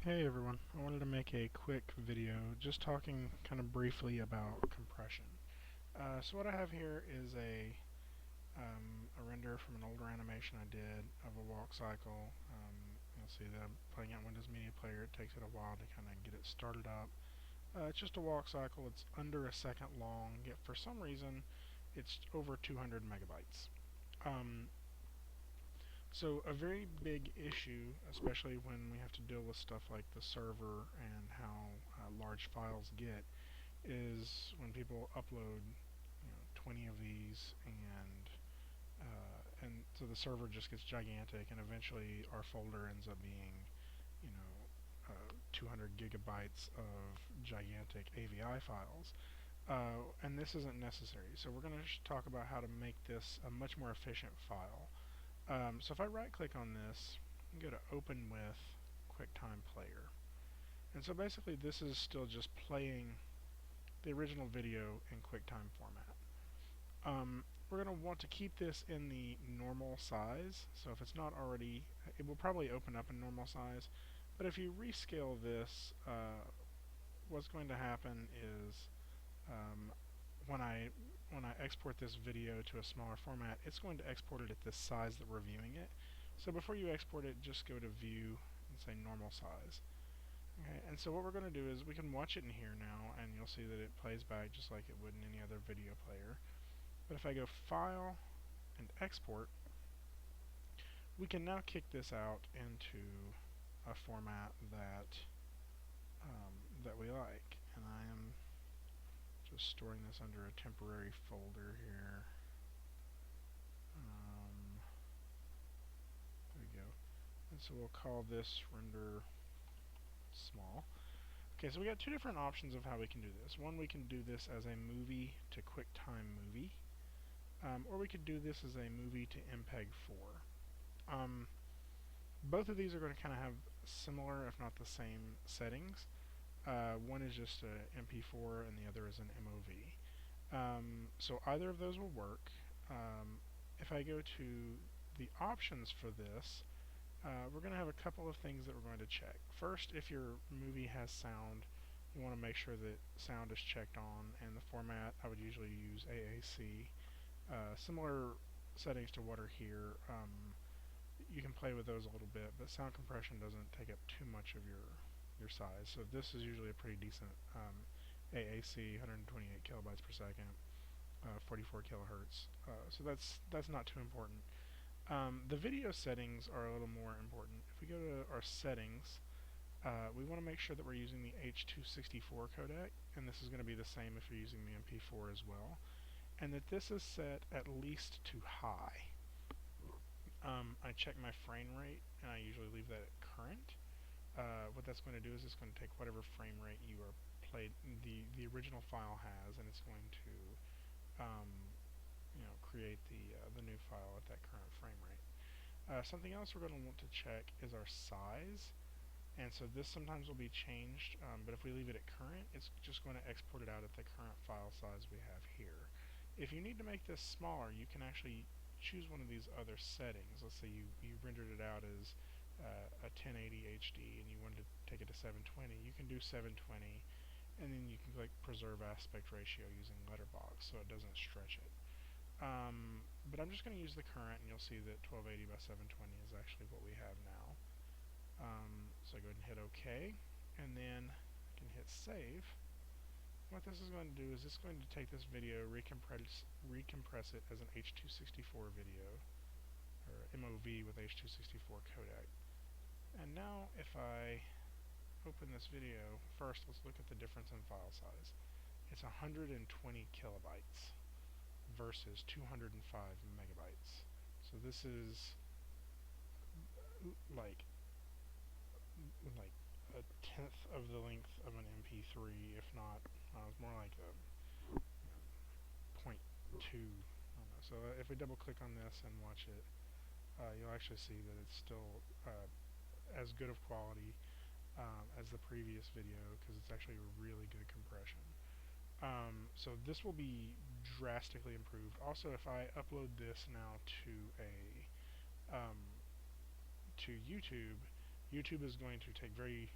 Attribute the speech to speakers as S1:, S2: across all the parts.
S1: Hey everyone, I wanted to make a quick video just talking kind of briefly about compression. So what I have here is a render from an older animation I did of a walk cycle. You'll see that I'm playing out Windows Media Player. It takes it a while to kind of get it started up. It's just a walk cycle. It's under a second long, yet for some reason it's over 200 megabytes. Um, So a very big issue, especially when we have to deal with stuff like the server and how large files get, is when people upload 20 of these, and so the server just gets gigantic, and eventually our folder ends up being, 200 gigabytes of gigantic AVI files. And this isn't necessary. So we're going to talk about how to make this a much more efficient file. So if I right click on this and go to open with QuickTime Player, and so basically this is still just playing the original video in QuickTime format. We're going to want to keep this in the normal size, so if it's not already, it will probably open up in normal size, but if you rescale this, what's going to happen is um, when I export this video to a smaller format, it's going to export it at this size that we're viewing it. So before you export it, just go to View and say Normal Size. Okay, and so what we're going to do is we can watch it in here now, and you'll see that it plays back just like it would in any other video player. But if I go File and Export, we can now kick this out into a format that we like. And I am just storing this under a temporary folder here. There we go. And so we'll call this render small. Okay, so we got two different options of how we can do this. One, we can do this as a movie to QuickTime Movie, or we could do this as a movie to MPEG-4. Both of these are going to kind of have similar, if not the same, settings. One is just a MP4 and the other is an MOV. So either of those will work. If I go to the options for this, we're going to have a couple of things that we're going to check. First, if your movie has sound, you want to make sure that sound is checked on, and the format, I would usually use AAC. Similar settings to what are here. You can play with those a little bit, but sound compression doesn't take up too much of your size. So this is usually a pretty decent AAC, 128 kilobytes per second, 44 kilohertz. So that's not too important. The video settings are a little more important. If we go to our settings, we want to make sure that we're using the H.264 codec, and this is going to be the same if you're using the MP4 as well, and that this is set at least to high. I check my frame rate, and I usually leave that at current. What that's going to do is it's going to take whatever frame rate you are played the original file has, and it's going to create the new file at that current frame rate. Something else we're going to want to check is our size, and so this sometimes will be changed, but if we leave it at current, it's just going to export it out at the current file size we have here. If you need to make this smaller, you can actually choose one of these other settings. Let's say you rendered it out as a 1080 HD and you wanted to take it to 720. You can do 720, and then you can click Preserve Aspect Ratio using Letterbox so it doesn't stretch it. But I'm just going to use the current, and you'll see that 1280 by 720 is actually what we have now. So I go ahead and hit OK, and then I can hit Save. What this is going to do is it's going to take this video, recompress it as an H.264 video, or MOV with H.264 codec. And now if I open this video, first let's look at the difference in file size. It's 120 kilobytes versus 205 megabytes. So this is like a tenth of the length of an MP3, if not, it's more like a 0.2. So if we double click on this and watch it, you'll actually see that it's still as good of quality as the previous video, because it's actually a really good compression. So this will be drastically improved. Also, if I upload this now to YouTube, YouTube is going to take very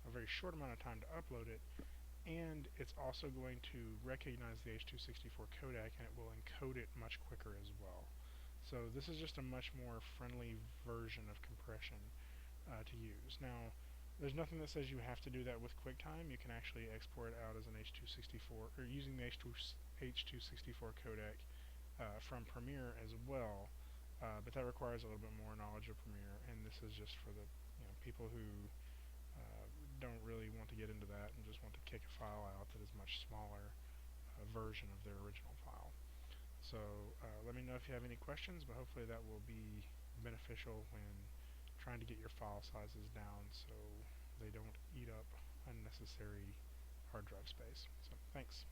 S1: a very short amount of time to upload it, and it's also going to recognize the H.264 codec, and it will encode it much quicker as well. So this is just a much more friendly version of compression to use. Now, there's nothing that says you have to do that with QuickTime. You can actually export it out as an H.264, or using the H.264 codec from Premiere as well, but that requires a little bit more knowledge of Premiere, and this is just for the people who don't really want to get into that and just want to kick a file out that is much smaller version of their original file. So let me know if you have any questions, but hopefully that will be beneficial when trying to get your file sizes down so they don't eat up unnecessary hard drive space. So thanks.